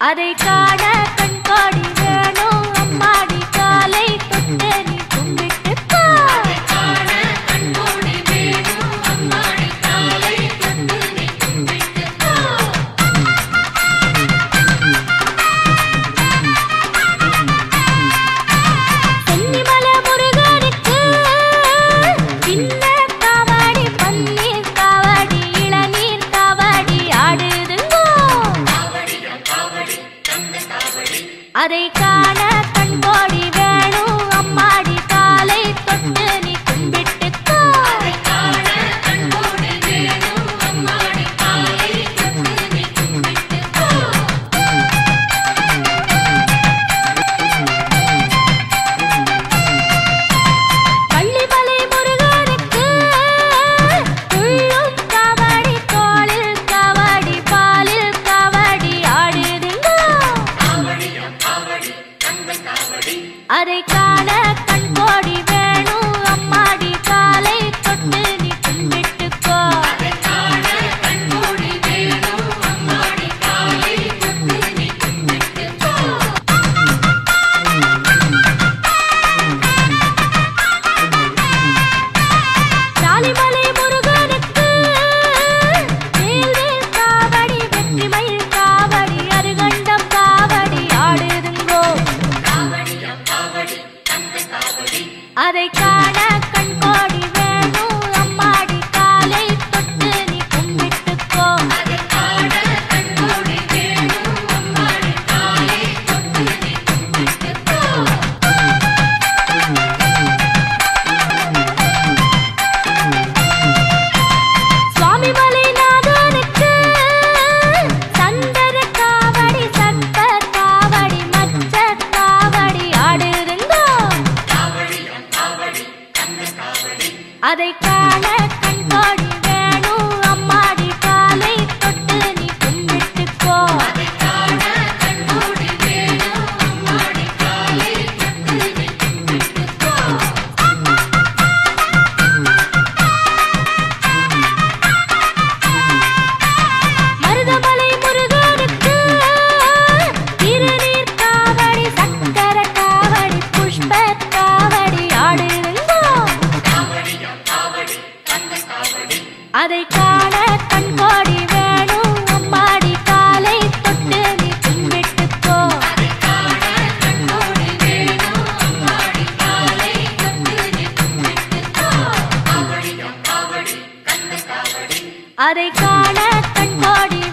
அதை காண கண்காடி வேணும் அம்மாடி காலை தொட்டு நீ கும்பிட்டுக்கோ. அதை காண கண்கோடி வேணும் அம்மாடி காலை தொட்டு நீ கும்பிட்டுக்கோ. சென்னிமலை முருகனுக்கு சின்ன காவடி பன்னீர் காவடி இளநீர் காவடி ஆடுதுங்கோ. அதை காண கண்கோடி வேணும் அம்மாடி காலை தொட்டு நீ கும்பிட்டுக்கோ. அதை காண கண்கோடி வேணும் அம்மாடி காலை தொட்டு நீ கும்பிட்டுக்கோ. பள்ளிமலை முருகனுக்கு துள்ளும் காவடி தோளில் காவடி பாலில் காவடி ஆடுதுங்கோ. அதை காண கண்கோடி வேணும் அம்மாடி காலை தொட்டு நீ கும்பிட்டுக்கோ. அதை காண கண்கோடி வேணும் அம்மாடி காலை தொட்டு நீ கும்பிட்டுக்கோ. சாலிமலை முருகனுக்கு வேல்வேல் காவடி வெற்றிமயில் காவடி அருகண்டம் காவடி ஆடுதுங்கோ. அதை காண கண்கோடி வேணும் அம்மாடி காலை தொட்டு நீ கும்பிட்டுக்கோ. அதை காண கண்கோடி வேணும் அம்மாடி காலை தொட்டு நீ கும்பிட்டுக்கோ. சுவாமிமலை நாதனுக்கு சந்தர காவடி சர்ப்ப காவடி மச்ச காவடி ஆடுதுங்கோ. அதை காண கண்கோடி வேணும் அம்மாடி காலை தொட்டு நீ கும்பிட்டுக்கோ. அதை காண கண்கோடி வேணும் அம்மாடி காலை தொட்டு நீ கும்பிட்டுக்கோ. மருதமலை முருகனுக்கு திருநீர் காவடி சக்கர காவடி புஷ்ப காவடி ஆடுதுங்கோ. அதை காண கண்கோடி வேணும் அம்மாடி காலை தொட்டு நீ கும்பிட்டுக்கோ. அதை காண கண்கோடி வேணும் அம்மாடி காலை தொட்டு நீ கும்பிட்டுக்கோ. அதை காண கண்கோடி